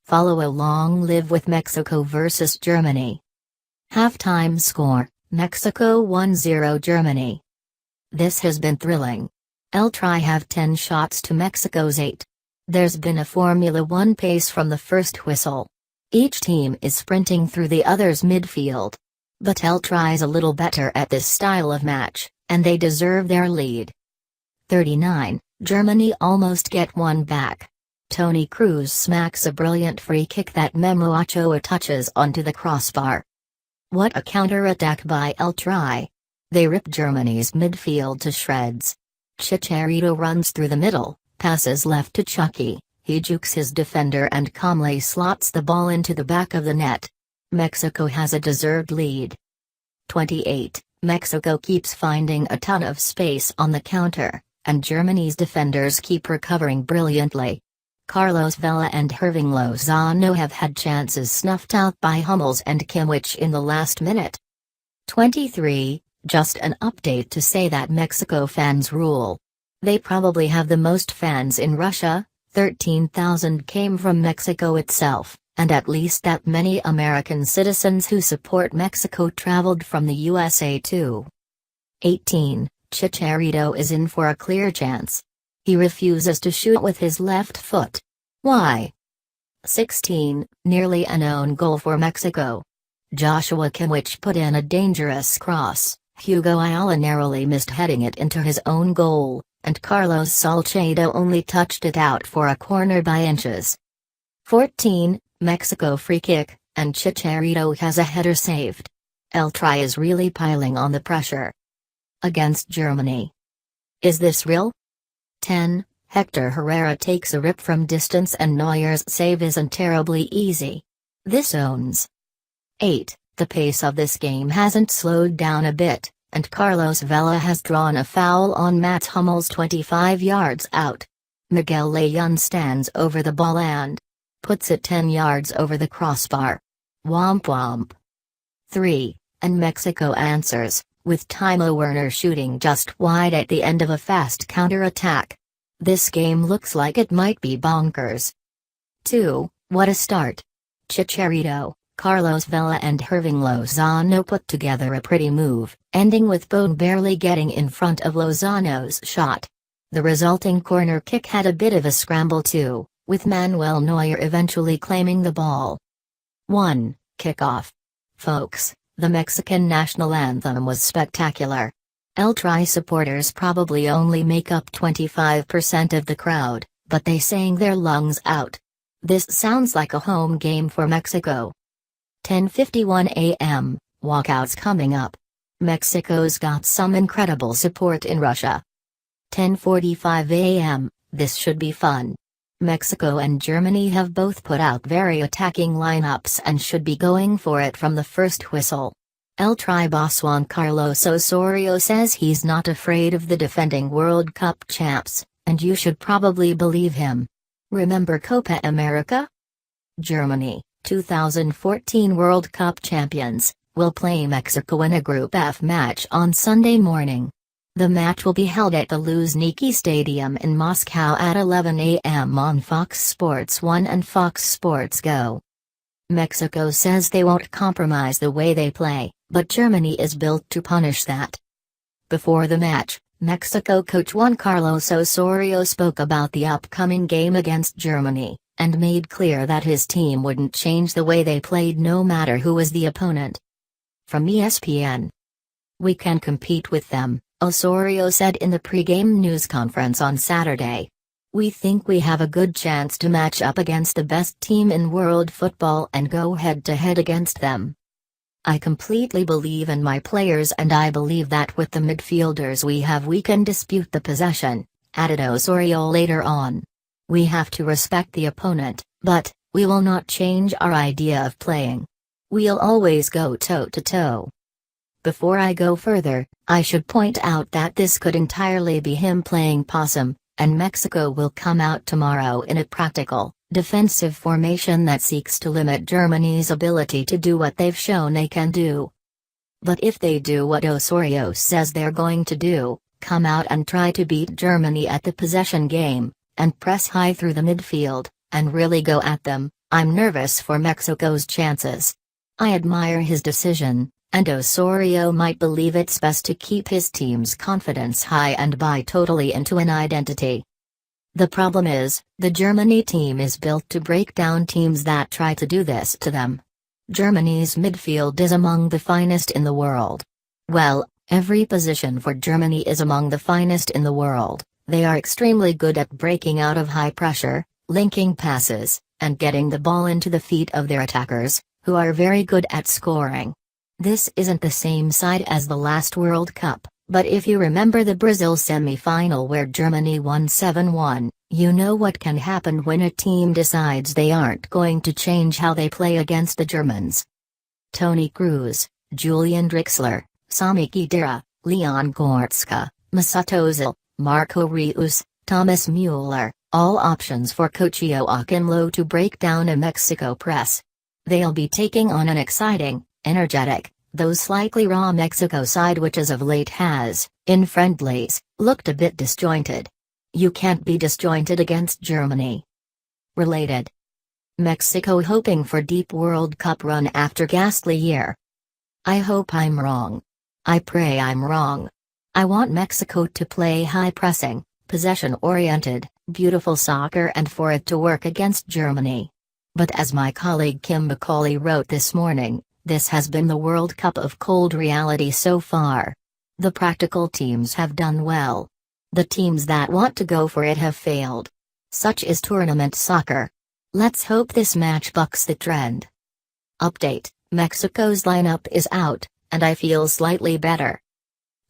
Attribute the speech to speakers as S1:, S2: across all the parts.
S1: Follow along. Live with Mexico vs Germany. Halftime score, Mexico 1-0 Germany. This has been thrilling. El Tri have 10 shots to Mexico's 8. There's been a Formula One pace from the first whistle. Each team is sprinting through the other's midfield. But El Tri's a little better at this style of match, and they deserve their lead. 39, Germany almost get one back. Toni Kroos smacks a brilliant free kick that Memo Ochoa touches onto the crossbar. What a counter-attack by El Tri. They rip Germany's midfield to shreds. Chicharito runs through the middle, passes left to Chucky, he jukes his defender and calmly slots the ball into the back of the net. Mexico has a deserved lead. 28, Mexico keeps finding a ton of space on the counter, and Germany's defenders keep recovering brilliantly. Carlos Vela and Hirving Lozano have had chances snuffed out by Hummels and Kimmich in the last minute. 23, just an update to say that Mexico fans rule. They probably have the most fans in Russia. 13,000 came from Mexico itself, and at least that many American citizens who support Mexico traveled from the USA too. 18, Chicharito is in for a clear chance. He refuses to shoot with his left foot. Why? 16, nearly an own goal for Mexico. Joshua Kimmich put in a dangerous cross, Hugo Ayala narrowly missed heading it into his own goal, and Carlos Salcedo only touched it out for a corner by inches. 14, Mexico free kick, and Chicharito has a header saved. El Tri is really piling on the pressure. Against Germany. Is this real? 10, Hector Herrera takes a rip from distance and Neuer's save isn't terribly easy. This owns. 8, the pace of this game hasn't slowed down a bit, and Carlos Vela has drawn a foul on Mats Hummels 25 yards out. Miguel Layún stands over the ball and puts it 10 yards over the crossbar. Womp womp. 3, and Mexico answers, with Timo Werner shooting just wide at the end of a fast counter-attack. This game looks like it might be bonkers. 2, what a start. Chicharito, Carlos Vela and Hirving Lozano put together a pretty move, ending with Bone barely getting in front of Lozano's shot. The resulting corner kick had a bit of a scramble too, with Manuel Neuer eventually claiming the ball. 1, kickoff. Folks, the Mexican national anthem was spectacular. El Tri supporters probably only make up 25% of the crowd, but they sang their lungs out. This sounds like a home game for Mexico. 10:51 a.m., walkouts coming up. Mexico's got some incredible support in Russia. 10:45 a.m., this should be fun. Mexico and Germany have both put out very attacking lineups and should be going for it from the first whistle. El Tri boss Juan Carlos Osorio says he's not afraid of the defending World Cup champs, and you should probably believe him. Remember Copa America? Germany, 2014 World Cup champions, will play Mexico in a Group F match on Sunday morning. The match will be held at the Luzhniki Stadium in Moscow at 11 a.m. on Fox Sports 1 and Fox Sports Go. Mexico says they won't compromise the way they play, but Germany is built to punish that. Before the match, Mexico coach Juan Carlos Osorio spoke about the upcoming game against Germany, and made clear that his team wouldn't change the way they played no matter who was the opponent. From ESPN. We can compete with them, Osorio said in the pre-game news conference on Saturday. We think we have a good chance to match up against the best team in world football and go head-to-head against them. I completely believe in my players and I believe that with the midfielders we have we can dispute the possession, added Osorio later on. We have to respect the opponent, but we will not change our idea of playing. We'll always go toe-to-toe. Before I go further, I should point out that this could entirely be him playing possum, and Mexico will come out tomorrow in a practical, defensive formation that seeks to limit Germany's ability to do what they've shown they can do. But if they do what Osorio says they're going to do, come out and try to beat Germany at the possession game, and press high through the midfield, and really go at them, I'm nervous for Mexico's chances. I admire his decision, and Osorio might believe it's best to keep his team's confidence high and buy totally into an identity. The problem is, the Germany team is built to break down teams that try to do this to them. Germany's midfield is among the finest in the world. Well, every position for Germany is among the finest in the world. They are extremely good at breaking out of high pressure, linking passes, and getting the ball into the feet of their attackers, who are very good at scoring. This isn't the same side as the last World Cup, but if you remember the Brazil semi-final where Germany won 7-1, you know what can happen when a team decides they aren't going to change how they play against the Germans. Toni Kroos, Julian Draxler, Sami Khedira, Leon Goretzka, Mesut Ozil, Marco Reus, Thomas Müller, all options for coach Joachim Löw to break down a Mexico press. They'll be taking on an exciting, energetic, though slightly raw Mexico side which as of late has, in friendlies, looked a bit disjointed. You can't be disjointed against Germany. Related. Mexico hoping for deep World Cup run after ghastly year. I hope I'm wrong. I pray I'm wrong. I want Mexico to play high-pressing, possession-oriented, beautiful soccer and for it to work against Germany. But as my colleague Kim Macaulay wrote this morning, this has been the World Cup of cold reality so far. The practical teams have done well. The teams that want to go for it have failed. Such is tournament soccer. Let's hope this match bucks the trend. Update: Mexico's lineup is out, and I feel slightly better.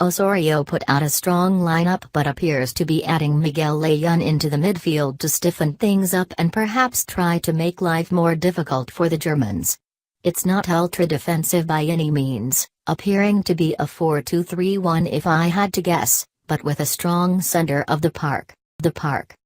S1: Osorio put out a strong lineup but appears to be adding Miguel Layún into the midfield to stiffen things up and perhaps try to make life more difficult for the Germans. It's not ultra-defensive by any means, appearing to be a 4-2-3-1 if I had to guess, but with a strong center of the park.